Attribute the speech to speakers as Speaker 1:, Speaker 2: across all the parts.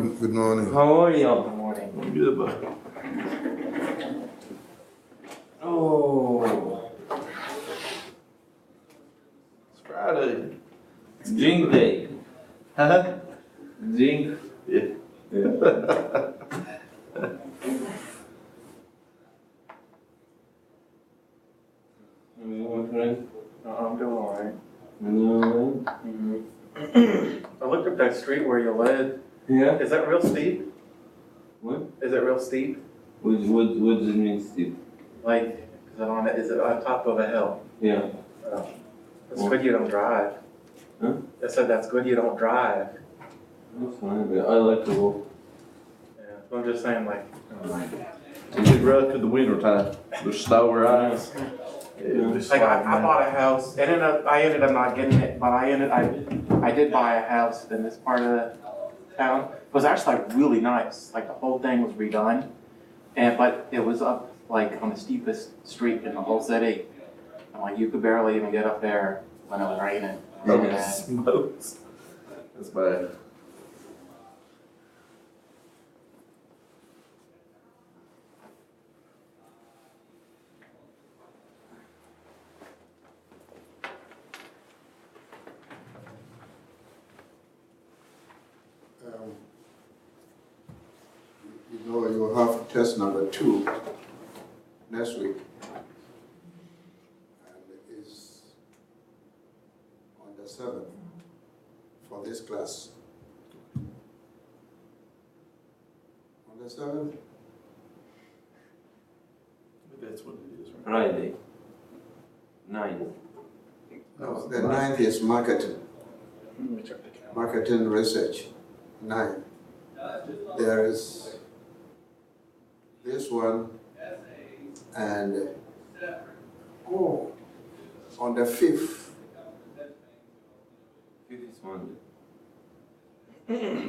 Speaker 1: Good morning.
Speaker 2: How are you?
Speaker 3: Good morning.
Speaker 4: I'm good, bud.
Speaker 2: Oh,
Speaker 4: It's Friday.
Speaker 2: drink day.
Speaker 4: Huh?
Speaker 2: Drink.
Speaker 4: Yeah.
Speaker 2: My friend.
Speaker 3: I'm doing alright.
Speaker 2: No.
Speaker 3: I looked up that street where you live.
Speaker 2: Yeah.
Speaker 3: Is that real steep?
Speaker 2: What?
Speaker 3: Is it real steep?
Speaker 2: What does it mean, Steve?
Speaker 3: Like, is it on top of a hill?
Speaker 2: Yeah.
Speaker 3: Oh. It's good you don't drive.
Speaker 2: Huh?
Speaker 3: I said that's good you don't drive.
Speaker 2: That's fine, but I like to walk.
Speaker 3: Yeah. I'm just saying, like,
Speaker 4: Is it rough in the winter time? There's snow or ice?
Speaker 2: Yeah.
Speaker 4: Just
Speaker 3: I
Speaker 4: sliding
Speaker 3: bought a house. I ended up not getting it, but I did buy a house in this part of the town. It was actually like really nice. Like the whole thing was redone, but it was up like on the steepest street in the whole city. And like you could barely even get up there when it was raining.
Speaker 4: down.
Speaker 3: And,
Speaker 4: Smokes. That's bad.
Speaker 1: Um, you have test number 2 next week. And it's on the 7th for this class. On the 7th?
Speaker 4: That's what it is, right?
Speaker 2: Friday. 9.
Speaker 1: No, the 9th is marketing.
Speaker 3: let me check the calendar.
Speaker 1: Marketing research, 9. There is this one and on the 5th.
Speaker 2: 5th is Monday.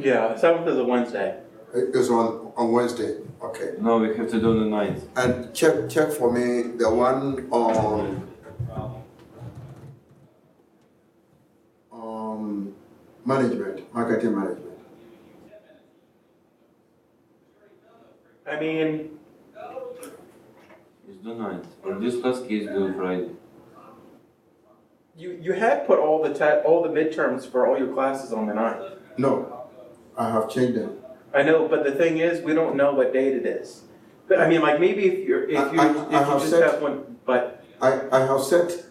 Speaker 3: Yeah, the 7th is a Wednesday.
Speaker 1: It is on Wednesday. Okay.
Speaker 2: No, we have to do the 9th.
Speaker 1: And check for me the one on management, marketing management.
Speaker 3: I mean,
Speaker 2: It's the 9th. For this class, kids do Friday.
Speaker 3: you had put all the midterms for all your classes on the 9th.
Speaker 1: No, I have changed them.
Speaker 3: I know, but the thing is, we don't know what date it is. But I mean, like maybe if you
Speaker 1: have
Speaker 3: just
Speaker 1: set-
Speaker 3: have one, but
Speaker 1: I have set,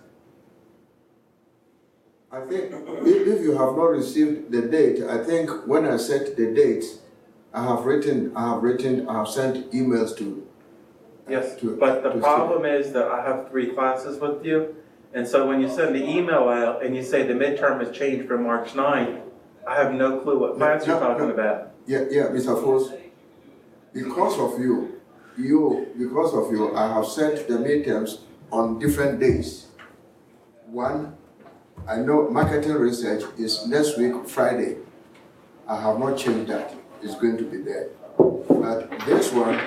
Speaker 1: I think, if you have not received the date, I think when I set the date, I have sent emails to.
Speaker 3: yes.
Speaker 1: to-
Speaker 3: But the
Speaker 1: to
Speaker 3: problem is that I have 3 classes with you, and so when you send the email out and you say the midterm has changed from March 9th, I have no clue what class you're talking about.
Speaker 1: Yeah, Mr. Foss, because of you, I have set the midterms on different days. One, I know marketing research is next week, Friday. I have not changed that. It's going to be there. But this one,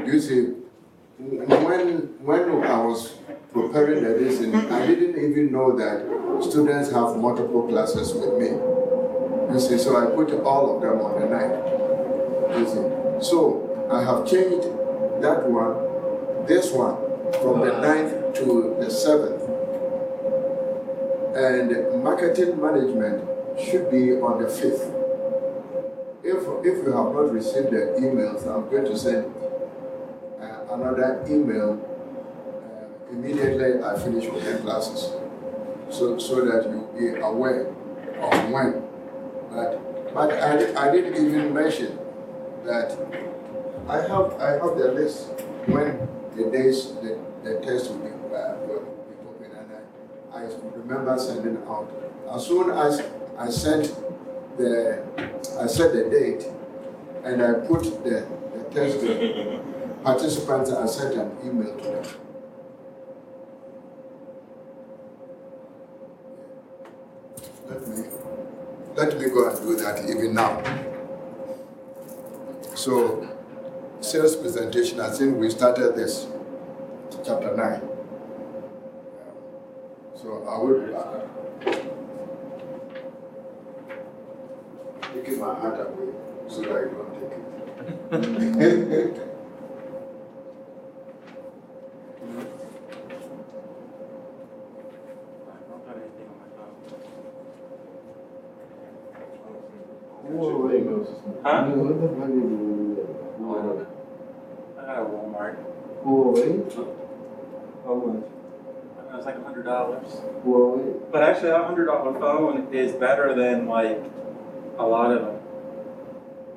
Speaker 1: you see, when I was preparing the lesson, I didn't even know that students have multiple classes with me. You see, so I put all of them on the 9th. You see, so I have changed that one, this one, from the 9th to the 7th. And marketing management should be on the 5th. If you have not received the emails, I'm going to send another email immediately I finish with the classes, so that you'll be aware of when. But I didn't even mention that I have the list when the days the test will be open, and I remember sending out. As soon as I set the date and I put the test participants, I sent an email to them. Let me go and do that even now. So, sales presentation, I think we started this, chapter 9. So I will be back. Taking my hat away. so that you don't take it.
Speaker 3: Huh?
Speaker 5: What the fuck are you doing?
Speaker 2: No, I don't know.
Speaker 3: I got a Walmart.
Speaker 5: Huawei? How much?
Speaker 3: It was like $100.
Speaker 5: Huawei?
Speaker 3: But actually, that $100 phone is better than like a lot of them.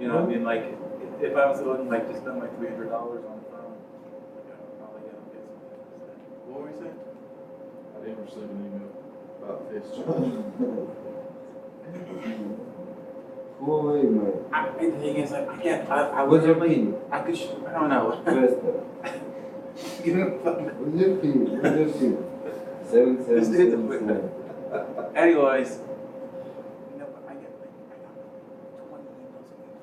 Speaker 3: You know what I mean? Like, if I was going like to spend like $300 on a phone, like, I would probably get something. What were you saying?
Speaker 4: I didn't receive an email about this.
Speaker 5: Huawei, man.
Speaker 3: The thing is, like, I can't. I
Speaker 5: What's your
Speaker 3: literally,
Speaker 5: pin?
Speaker 3: I could. I don't know.
Speaker 5: Where's that?
Speaker 3: Give me the phone.
Speaker 5: What's your pin? What's your pin?
Speaker 3: This is a
Speaker 5: 7777.
Speaker 3: Anyways. No, but I got 20 emails a week.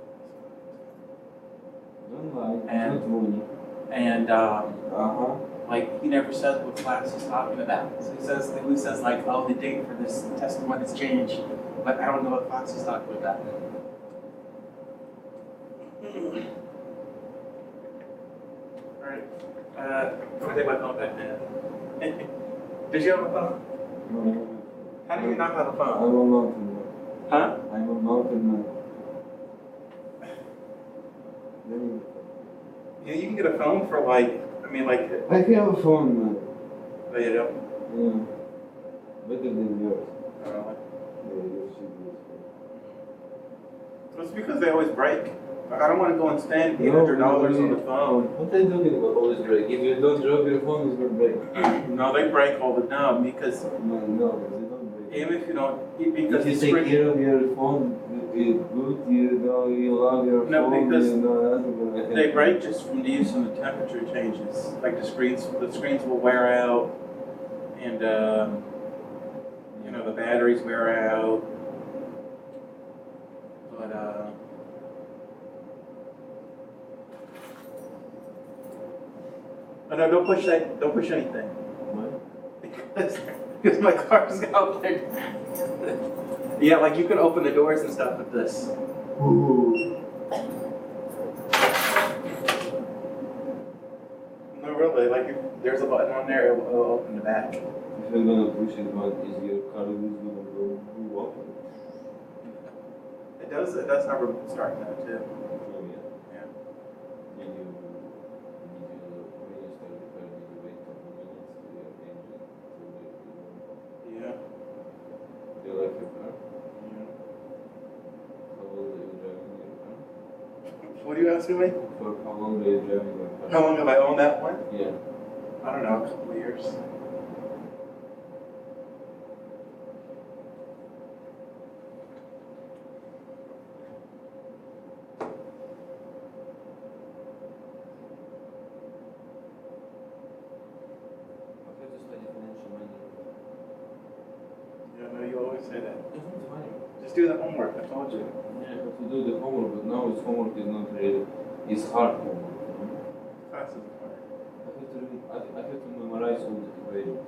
Speaker 5: Don't lie.
Speaker 3: And-
Speaker 5: It's not money.
Speaker 3: And
Speaker 5: Uh-huh.
Speaker 3: like he never says what class he's talking about. So he says like, oh, the date for this testimony has changed, but I don't know what class he's talking about. All right. I'm gonna take my phone back now. Did you have a phone?
Speaker 5: No.
Speaker 3: How do you not have a
Speaker 5: I'm
Speaker 3: phone?
Speaker 5: a mountain man.
Speaker 3: Huh?
Speaker 5: I'm a mountain man. Let me-
Speaker 3: Yeah, you can get a phone for like, I mean, like,
Speaker 5: I have a phone, man.
Speaker 3: oh, you don't.
Speaker 5: Yeah. Better than yours.
Speaker 3: I don't know.
Speaker 5: Yeah, yours should be.
Speaker 3: It's because they always break. I don't want to go and spend $800 on the phone.
Speaker 5: What are you talking about always break? If you don't drop your phone, it's going to break.
Speaker 3: No, they break all the time because
Speaker 5: No, they don't break.
Speaker 3: even if you don't, because
Speaker 5: If you
Speaker 3: the
Speaker 5: take
Speaker 3: screen,
Speaker 5: care of your phone, it's good, you know, you love your
Speaker 3: No,
Speaker 5: phone,
Speaker 3: because
Speaker 5: you know, that's going to happen.
Speaker 3: they break just from the use of the temperature changes. Like the screens will wear out, and you know the batteries wear out. But oh no, don't push that. Don't push anything.
Speaker 5: What?
Speaker 3: Because my car's out there. Yeah, like you can open the doors and stuff with this.
Speaker 5: Ooh.
Speaker 3: No, really. Like if there's a button on there, it'll open the back.
Speaker 5: If you're going to push it, man, is your car is going to go up?
Speaker 3: It does have remote start now too.
Speaker 5: Oh, yeah.
Speaker 3: Yeah.
Speaker 5: When you start the car, did you wait a couple minutes for your engine to wait for you?
Speaker 3: Yeah.
Speaker 5: Do you like your car? How long are you driving your car?
Speaker 3: What are you asking me?
Speaker 5: For how long are you driving your car?
Speaker 3: How long have I owned that one?
Speaker 5: Yeah.
Speaker 3: I don't know, a couple of years.
Speaker 5: I have to study financial management.
Speaker 3: Yeah, no, you always say that.
Speaker 5: It's fine.
Speaker 3: Just do the homework, I told you.
Speaker 5: Yeah, I have to do the homework, but now it's homework is not really, it's hard homework. You know?
Speaker 3: Class is hard.
Speaker 5: I have to memorize all the equations.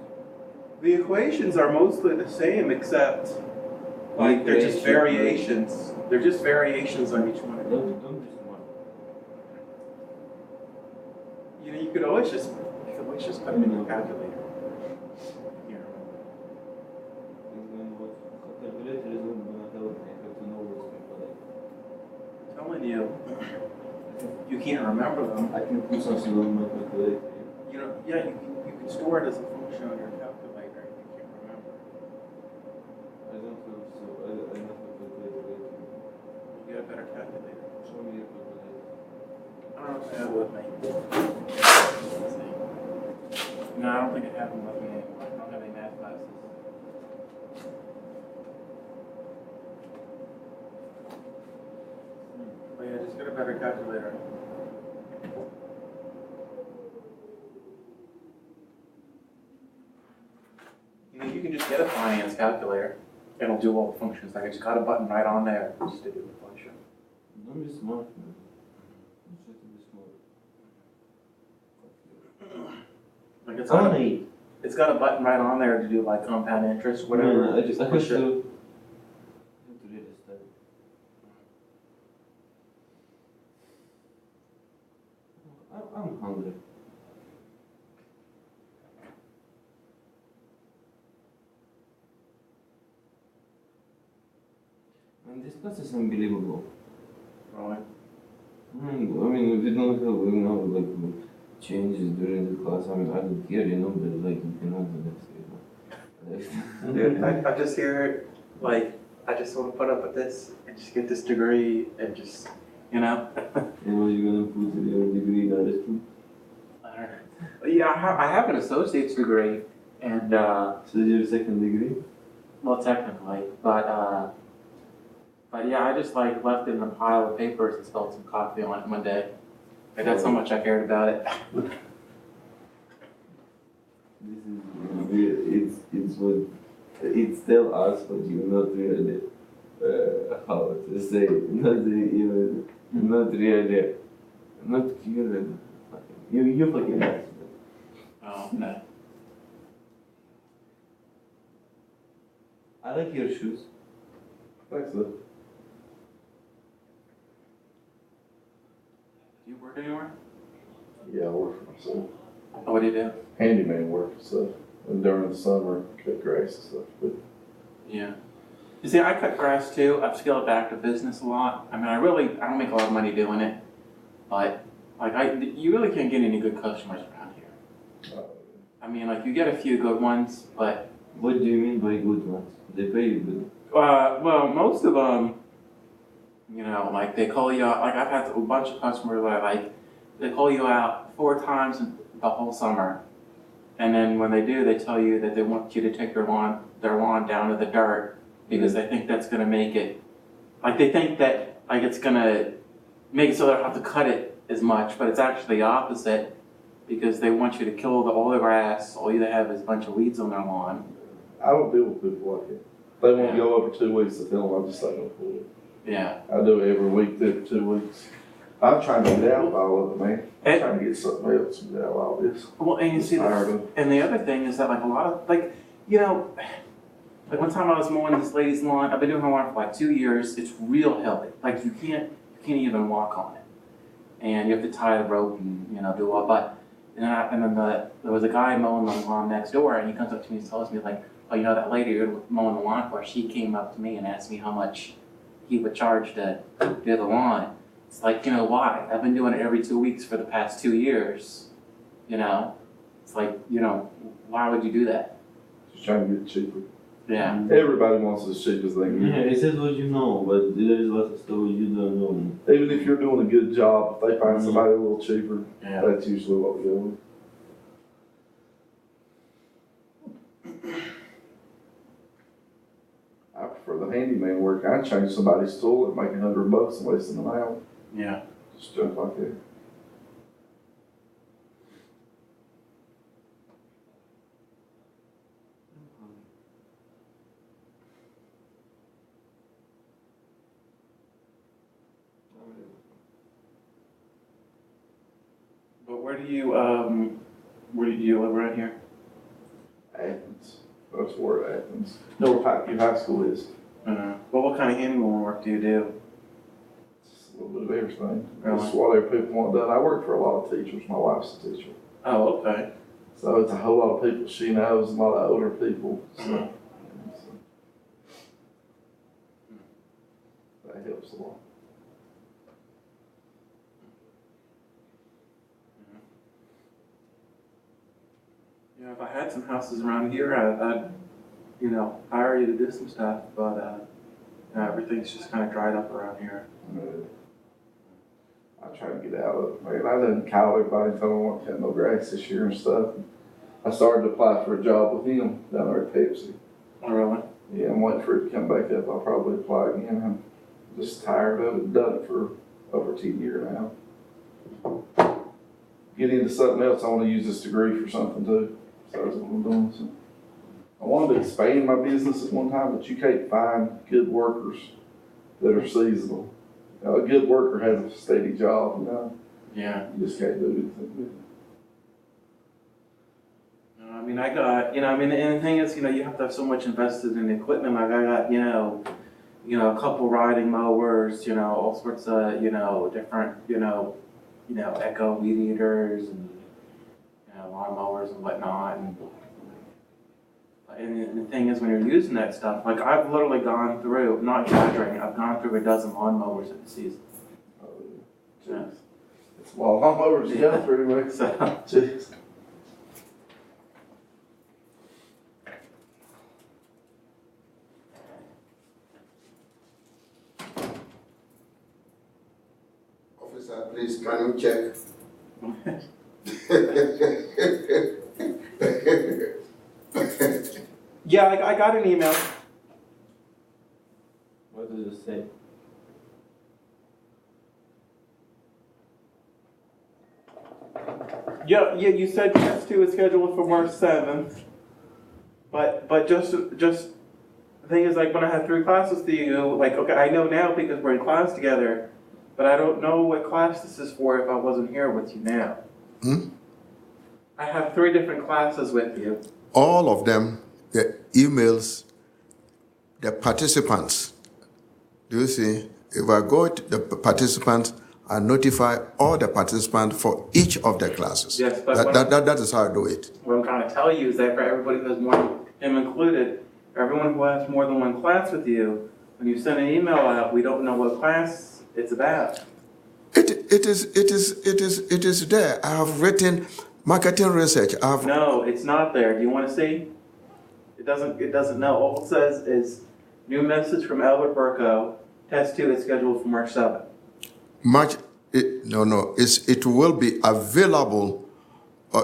Speaker 3: The equations are mostly the same, except like they're just
Speaker 5: Equation.
Speaker 3: variations. They're just variations on each one of them.
Speaker 5: Don't be smart.
Speaker 3: You know, you could always just put them in your calculator. You can't remember.
Speaker 5: And then what calculator is not gonna help me. I have to know what's calculator.
Speaker 3: I'm telling you, you can't remember them.
Speaker 5: I can put something on my calculator.
Speaker 3: You know, yeah, you can store it as a function on your calculator if you can't remember.
Speaker 5: I don't have a calculator.
Speaker 3: You get a better calculator.
Speaker 5: Show me your calculator.
Speaker 3: I don't know if I have it with me. Let's see. No, I don't think I have them with me anymore. I don't have any math classes. But yeah, just get a better calculator. You know, you can just get a finance calculator. It'll do all the functions. Like I just got a button right on there just to do the function.
Speaker 5: Don't be smart, man. You should be smart.
Speaker 3: Like it's
Speaker 5: It's
Speaker 3: got a button right on there to do like compound interest, whatever.
Speaker 5: I have to read
Speaker 3: Push it.
Speaker 5: this study. I have to read this study. I have to read this study. I have to know what's going on. I can put something on my calculator. You know, yeah, you can put something on my calculator. Show me your calculator.
Speaker 3: I don't know if I have them with me anymore. I don't have any math classes.
Speaker 2: This class is unbelievable.
Speaker 3: Really?
Speaker 2: I mean, we don't have, like, changes during the class. I mean, I don't care, but like, you cannot do that.
Speaker 3: Dude, I just hear like, I just want to put up with this and just get this degree and just,
Speaker 2: And what are you gonna put in your degree in artistry?
Speaker 3: I don't know. Yeah, I have an associate's degree and,
Speaker 2: So your second degree?
Speaker 3: well, technically, but yeah, I just like left it in a pile of papers and spilled some coffee on it one day. Like, that's how much I cared about it.
Speaker 2: It's what, it's tell us, but you're not really, how to say, not really, not really, not curious. You fucking nice.
Speaker 3: Oh, no.
Speaker 2: I like your shoes.
Speaker 4: Thanks, though.
Speaker 3: Do you work anywhere?
Speaker 4: Yeah, I work for myself.
Speaker 3: Oh, what do you do?
Speaker 4: Handyman work and stuff. And during the summer, cut grass and stuff. But
Speaker 3: Yeah. You see, I cut grass too. I've scaled back to business a lot. I mean, I don't make a lot of money doing it, but like you really can't get any good customers around here. I mean, like you get a few good ones, but
Speaker 2: What do you mean by good ones? They pay you good.
Speaker 3: well, most of them, like they call you out. Like I've had a bunch of customers that they call you out 4 times in the whole summer, and then when they do, they tell you that they want you to take their lawn down to the dirt because they think that's going to make it. Like they think that like it's going to make it so they don't have to cut it as much, but it's actually the opposite because they want you to kill all the grass. All you have is a bunch of weeds on their lawn.
Speaker 4: I don't deal with people like it. If they want to go over 2 weeks to film, I'm just not going to pull it.
Speaker 3: Yeah.
Speaker 4: I do it every week, every 2 weeks. I'm trying to get out of all of it, man. I'm trying to get something else to get out of all this.
Speaker 3: Well, and you see, and the other thing is that like a lot of like one time I was mowing this lady's lawn. I've been doing her lawn for like 2 years. It's real hilly. Like you can't even walk on it, and you have to tie a rope and do all. But and then there was a guy mowing the lawn next door, and he comes up to me and tells me like, oh, that lady you're mowing the lawn for, she came up to me and asked me how much he would charge to do the lawn. It's like, why? I've been doing it every 2 weeks for the past 2 years. It's like, why would you do that?
Speaker 4: Just trying to get it cheaper.
Speaker 3: Yeah.
Speaker 4: Everybody wants it as cheap as they can
Speaker 2: Yeah,
Speaker 4: get.
Speaker 2: it says what you know, but there is a lot of stuff you don't know.
Speaker 4: Even if you're doing a good job, if they find somebody a little cheaper,
Speaker 3: Yeah.
Speaker 4: that's usually what we go with. I prefer the handyman work. I can change somebody's tool and make $100 and waste them an hour.
Speaker 3: Yeah.
Speaker 4: Just jump like that.
Speaker 3: But where do you live around here?
Speaker 4: Athens. That's where Athens. North Highview High School is.
Speaker 3: Well, what kind of handyman work do you do?
Speaker 4: It's a little bit of everything.
Speaker 3: Really?
Speaker 4: That's whatever people want done. I work for a lot of teachers. My wife's a teacher.
Speaker 3: Oh, okay.
Speaker 4: So it's a whole lot of people she knows, a lot of older people. So that helps a lot.
Speaker 3: Yeah, if I had some houses around here, I'd hire you to do some stuff, but everything's just kind of dried up around here.
Speaker 4: I try to get out of it. Man, I done called everybody and told them I want to cut no grass this year and stuff. I started to apply for a job with him down there at Pepsi.
Speaker 3: Oh, really?
Speaker 4: Yeah, I'm waiting for it to come back up. I'll probably apply again. I'm just tired of it. Done it for over 10 years now. Get into something else. I want to use this degree for something too. So that's what I'm doing. So I wanted to expand my business at one time, but you can't find good workers that are seasonal. A good worker has a steady job,
Speaker 3: Yeah.
Speaker 4: You just can't do anything with it.
Speaker 3: I mean, I got, and the thing is, you have to have so much invested in equipment. Like I got, a couple riding mowers, all sorts of, different, Echo weed eaters and, lawn mowers and whatnot. And And the thing is, when you're using that stuff, like I've literally gone through, not exaggerating, I've gone through a dozen lawnmowers in the season. Yes.
Speaker 4: It's a lot of lawnmowers to go through, man.
Speaker 3: So,
Speaker 4: Jeez.
Speaker 1: Officer, please, can you check?
Speaker 3: yeah, I got an email.
Speaker 2: What does it say?
Speaker 3: Yeah, you said test 2 is scheduled for March 7th. But just the thing is, like, when I have 3 classes to you, like, okay, I know now because we're in class together, but I don't know what class this is for if I wasn't here with you now. I have 3 different classes with you.
Speaker 1: All of them, the emails, the participants. Do you see? If I go to the participants, I notify all the participants for each of the classes.
Speaker 3: Yes, but
Speaker 1: that is how I do it.
Speaker 3: What I'm trying to tell you is that for everybody who has more, him included, everyone who has more than 1 class with you, when you send an email out, we don't know what class it's about.
Speaker 1: It is there. I have written marketing research.
Speaker 3: No, it's not there. Do you want to see? It doesn't know. All it says is new message from Albert Burko. Test 2 is scheduled for March 7th.
Speaker 1: It will be available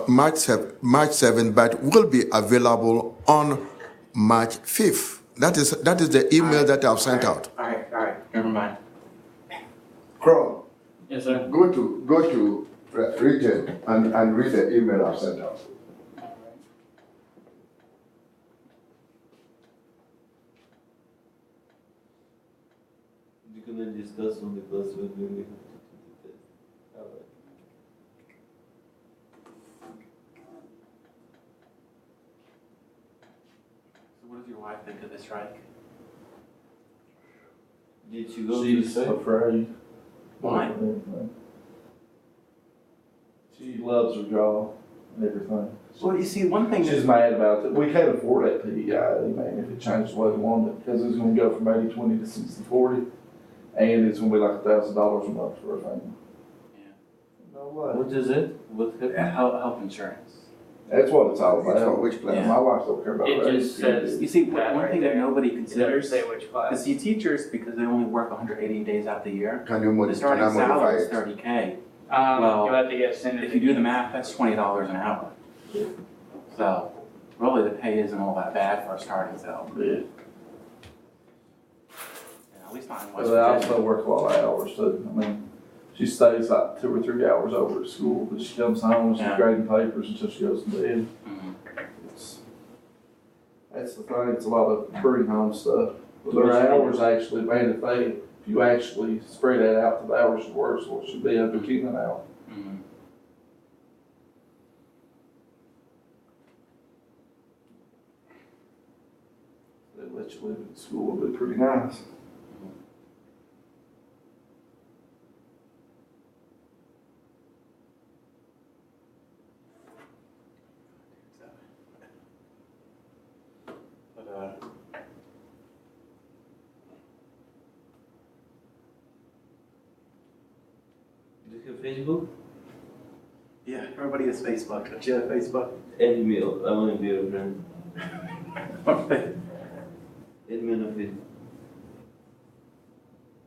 Speaker 1: March 7th, but will be available on March 5th. That is the email that I've sent out.
Speaker 3: All right, never mind.
Speaker 1: Chrome.
Speaker 5: Yes, sir.
Speaker 1: Go to region and read the email I've sent out.
Speaker 2: You can discuss on the class when we have to do the test. All right.
Speaker 3: So what does your wife think of this strike?
Speaker 2: Did you go to
Speaker 4: She's
Speaker 2: the site?
Speaker 4: afraid.
Speaker 3: Why?
Speaker 4: She loves her job and everything.
Speaker 3: Well, you see, one thing
Speaker 4: She's mad about it. We can't afford that PEI, man, if it changed the way we wanted it, because it's gonna go from 80/20 to 60/40, and it's gonna be like $1,000 a month for a family.
Speaker 3: Yeah.
Speaker 4: No way.
Speaker 2: What is it? What happened?
Speaker 3: Health insurance.
Speaker 4: That's what it's all
Speaker 1: For
Speaker 4: about.
Speaker 1: which class?
Speaker 3: Yeah.
Speaker 4: My wife don't care about
Speaker 5: It
Speaker 4: that.
Speaker 5: just says-
Speaker 3: You see,
Speaker 5: That
Speaker 3: one
Speaker 5: right
Speaker 3: thing that
Speaker 5: there.
Speaker 3: nobody
Speaker 5: It doesn't
Speaker 3: considers
Speaker 5: say which class.
Speaker 3: is the teachers, because they only work 180 days out the year.
Speaker 1: Can
Speaker 3: The
Speaker 1: you modify
Speaker 3: starting salary is
Speaker 1: it?
Speaker 3: 30K. Well,
Speaker 5: You'll have to get sent.
Speaker 3: If you do the math, that's $20 an hour. So, really, the pay isn't all that bad for a starting salary.
Speaker 4: Yeah.
Speaker 3: At least not in
Speaker 4: But
Speaker 3: West
Speaker 4: they also
Speaker 3: Virginia.
Speaker 4: work a lot of hours too. I mean, she stays like 2 or 3 hours over at school, but she comes home and she's
Speaker 3: Yeah.
Speaker 4: grading papers until she goes to bed.
Speaker 3: Mhm.
Speaker 4: That's the thing, it's a lot of pre-home stuff. But their hours actually, man, if you actually spread that out to the hours she works, well, it should be under 10 an hour.
Speaker 3: Mhm.
Speaker 4: They let you live in school, it'd be pretty nice.
Speaker 3: But,
Speaker 2: Do you have Facebook?
Speaker 3: yeah, everybody has Facebook. Don't you have Facebook?
Speaker 2: Add me. I want to be your friend.
Speaker 3: Okay.
Speaker 2: Add me on Facebook.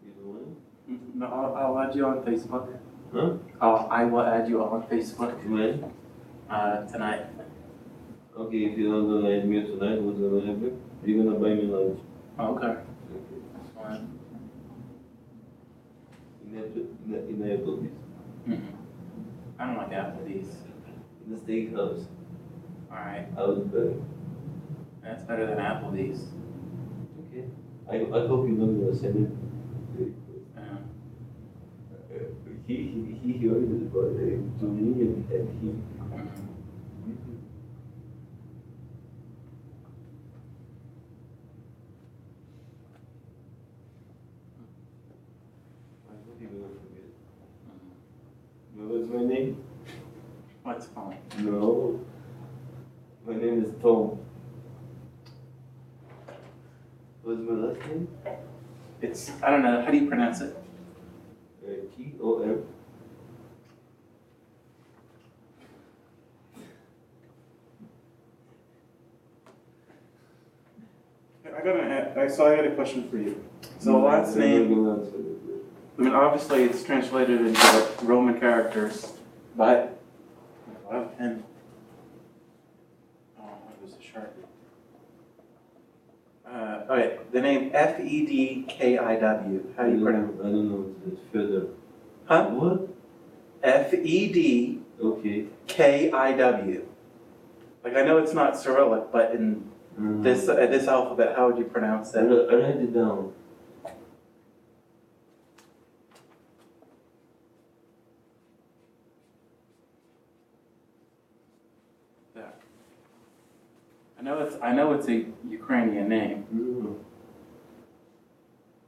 Speaker 2: You don't want
Speaker 3: No, I'll add you on Facebook.
Speaker 2: Huh?
Speaker 3: I will add you on Facebook
Speaker 2: it? When?
Speaker 3: tonight.
Speaker 2: Okay, if you don't gonna add me tonight, what's gonna happen? You're gonna buy me lunch.
Speaker 3: Okay.
Speaker 2: Okay. In Applebee's.
Speaker 3: Mm-hmm. I don't like Applebee's.
Speaker 2: In the steakhouse.
Speaker 3: Alright,
Speaker 2: I was better.
Speaker 3: that's better than Applebee's.
Speaker 2: Okay. I hope you're not gonna send it. He ordered it to me and he.
Speaker 3: Mhm.
Speaker 2: I hope you're gonna forget. What's my name?
Speaker 3: What's fine?
Speaker 2: No. My name is Tom. What's my last name?
Speaker 3: It's, I don't know, how do you pronounce it?
Speaker 2: T-O-M.
Speaker 3: So I got a question for you. So the last name, I mean, obviously it's translated into like Roman characters, but I have a pen. Oh, what was the Sharpie? Okay, the name Fedkiw. How do you pronounce it?
Speaker 2: I don't know. It's further.
Speaker 3: Huh?
Speaker 2: What?
Speaker 3: Fedkiw.
Speaker 2: Okay.
Speaker 3: Like I know it's not Cyrillic, but in this alphabet, how would you pronounce
Speaker 2: I
Speaker 3: it?
Speaker 2: write it down.
Speaker 3: Yeah. I know it's a Ukrainian name.
Speaker 2: No.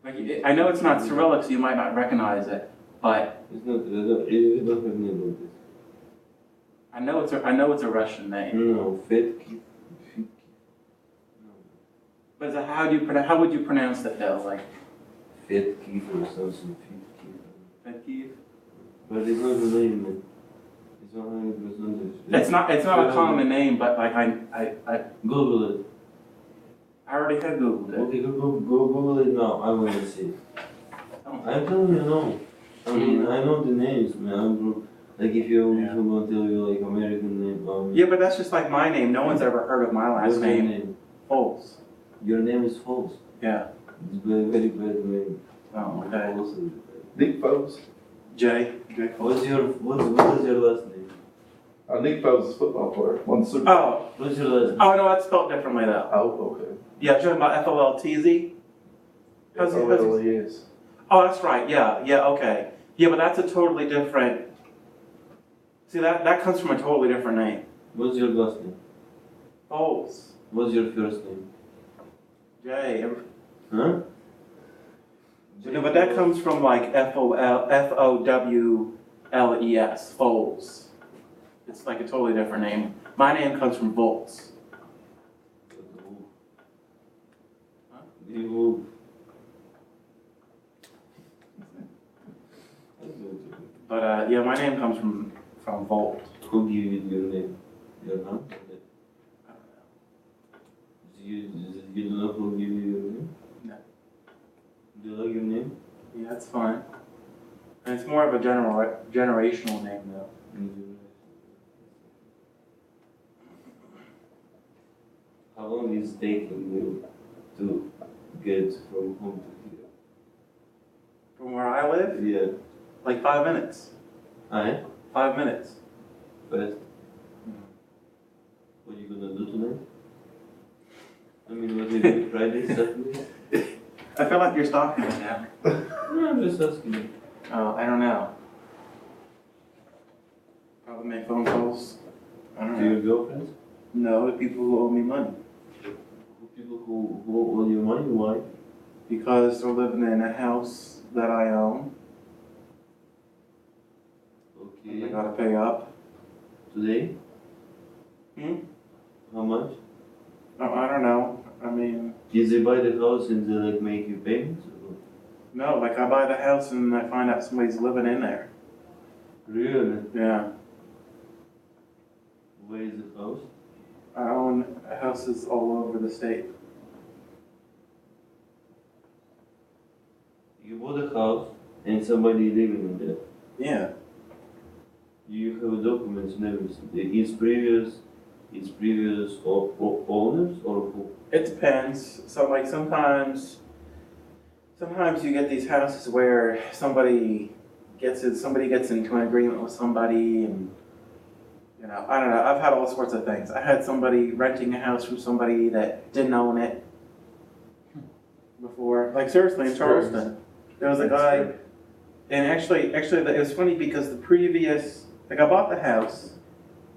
Speaker 3: Like I know it's not Cyrillic, so you might not recognize it, but
Speaker 2: It's not. It don't have name like this.
Speaker 3: I know it's a Russian name.
Speaker 2: No. Fedkiw.
Speaker 3: But how would you pronounce it though? Like
Speaker 2: Fedkiw or something.
Speaker 3: Fedkiw?
Speaker 2: But it's not the name, man. It's 100%.
Speaker 3: It's not a common name, but like I
Speaker 2: Google it.
Speaker 3: I already had Googled it.
Speaker 2: Okay, go Google it now. I want to see. I'm telling you no. I mean, I know the names, man. Like if you're gonna tell you like American name.
Speaker 3: Yeah, but that's just like my name. No one's ever heard of my last
Speaker 2: What's your
Speaker 3: name.
Speaker 2: name?
Speaker 3: Foles.
Speaker 2: Your name is false.
Speaker 3: Yeah.
Speaker 2: It's very, very bad name.
Speaker 3: Oh, okay.
Speaker 2: False.
Speaker 4: Nick Foles.
Speaker 3: Jay Foles.
Speaker 2: What is your last name?
Speaker 4: Nick Foles is a football player. Won the Super Bowl.
Speaker 3: Oh.
Speaker 2: What's your last name?
Speaker 3: Oh no, that's spelled differently though.
Speaker 4: Oh, okay.
Speaker 3: Yeah, you're talking about FOLTZ? How's it?
Speaker 4: F-O-L-E-S.
Speaker 3: Oh, that's right. Yeah, okay. Yeah, but that's a totally different. See, that comes from a totally different name.
Speaker 2: What's your last name?
Speaker 3: Foles.
Speaker 2: What's your first name?
Speaker 3: Jay.
Speaker 2: Huh?
Speaker 3: No, but that comes from like Fowles. Foles. It's like a totally different name. My name comes from Volts.
Speaker 2: Huh?
Speaker 3: But yeah, my name comes from Volt.
Speaker 2: Who gave you your name? Your mom? You don't know who gave you your name?
Speaker 3: No.
Speaker 2: Do you like your name?
Speaker 3: Yeah, it's fine. And it's more of a generational name though.
Speaker 2: How long is it taking you to get from home to here?
Speaker 3: From where I live,
Speaker 2: Yeah.
Speaker 3: like 5 minutes.
Speaker 2: Aye?
Speaker 3: 5 minutes.
Speaker 2: Fast. What are you gonna do tonight? I mean, what are you doing Friday, Saturday?
Speaker 3: I feel like you're stalking me now.
Speaker 2: No, I'm just asking you.
Speaker 3: Oh, I don't know. Probably make phone calls. I don't
Speaker 2: To
Speaker 3: know.
Speaker 2: your girlfriends?
Speaker 3: No, to people who owe me money.
Speaker 2: People who owe you money, why?
Speaker 3: Because they're living in a house that I own.
Speaker 2: Okay.
Speaker 3: I gotta pay up.
Speaker 2: Today? How much?
Speaker 3: Oh, I don't know. I mean,
Speaker 2: Did they buy the house and they like make you payments? Or?
Speaker 3: no, like I buy the house and I find out somebody's living in there.
Speaker 2: Really?
Speaker 3: Yeah.
Speaker 2: Where is the house?
Speaker 3: I own houses all over the state.
Speaker 2: You bought a house and somebody living in there.
Speaker 3: Yeah.
Speaker 2: You have documents and everything. Its previous owners or who?
Speaker 3: It depends. So like sometimes you get these houses where somebody gets into an agreement with somebody and you know, I don't know, I've had all sorts of things. I had somebody renting a house from somebody that didn't own it before. Like seriously, in Charleston, there was a guy, and actually it was funny because like I bought the house,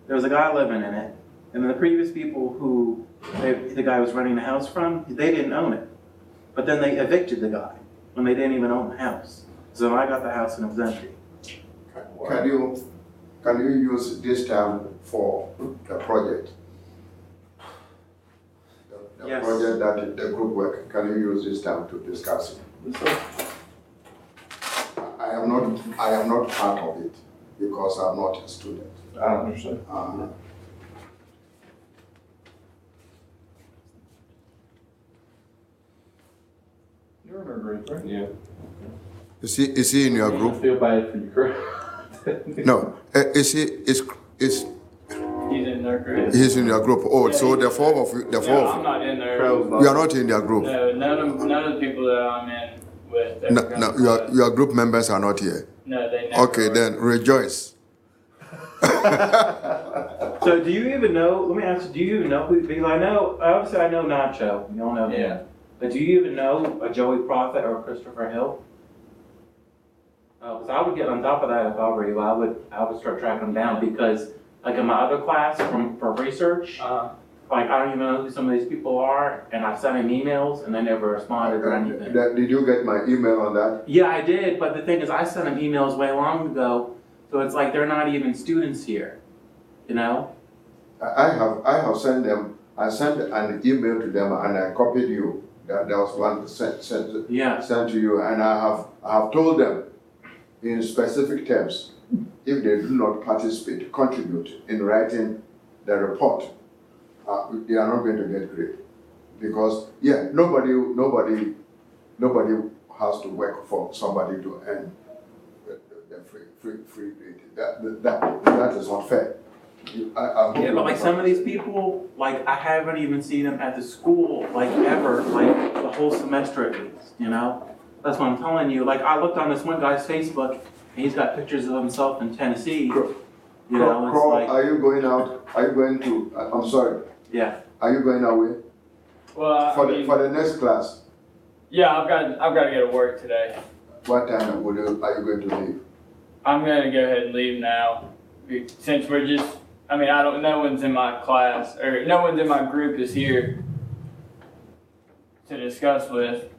Speaker 3: there was a guy living in it, and then the previous people who the guy was renting the house from, they didn't own it. But then they evicted the guy when they didn't even own the house. So I got the house and it was empty.
Speaker 1: Can you use this term for the project? The
Speaker 3: Yes.
Speaker 1: project that the group work, can you use this time to discuss it?
Speaker 4: Yes, sir.
Speaker 1: I am not part of it because I'm not a student.
Speaker 4: I understand. You're in our group, right?
Speaker 2: Yeah.
Speaker 1: Is he in your
Speaker 4: I
Speaker 1: group?
Speaker 4: feel bad for you, Chris.
Speaker 1: No. Is
Speaker 6: He's in their group.
Speaker 1: he's in your group? Oh, so the four of you,
Speaker 6: I'm not in there.
Speaker 1: you are not in their group.
Speaker 6: No, none of the people that I'm in with. ever
Speaker 1: No,
Speaker 6: come
Speaker 1: no,
Speaker 6: to us.
Speaker 1: your group members are not here.
Speaker 6: No, they never.
Speaker 1: Okay,
Speaker 6: were.
Speaker 1: then rejoice.
Speaker 3: So do you even know, let me ask you, do you even know who, because I know Nacho, you all know him.
Speaker 6: Yeah.
Speaker 3: But do you even know a Joey Prophet or Christopher Hill? Because I would get on top of that if I were you. I would start tracking them down because, like in my other class for research, like I don't even know who some of these people are, and I sent them emails and they never responded or anything.
Speaker 1: Did you get my email on that?
Speaker 3: Yeah, I did, but the thing is, I sent them emails way long ago, so it's like they're not even students here, you know?
Speaker 1: I have sent them. I sent an email to them and I copied you. There was one sent to you, and I have told them in specific terms, if they do not participate, contribute in writing the report, they are not going to get grade. Because nobody has to work for somebody to earn the free grade. That is not fair.
Speaker 3: Yeah, but like some of these people, like I haven't even seen them at the school, like ever, like the whole semester at least, you know? That's what I'm telling you. Like I looked on this one guy's Facebook, and he's got pictures of himself in Tennessee. You know, it's like,
Speaker 1: are you going out? Are you going to? I'm sorry.
Speaker 3: yeah.
Speaker 1: Are you going away
Speaker 6: Well,
Speaker 1: for the next class?
Speaker 6: yeah, I've got to go to work today.
Speaker 1: What time are you going to leave?
Speaker 6: I'm gonna go ahead and leave now, since we're just. I mean, no one's in my class or no one's in my group is here to discuss with.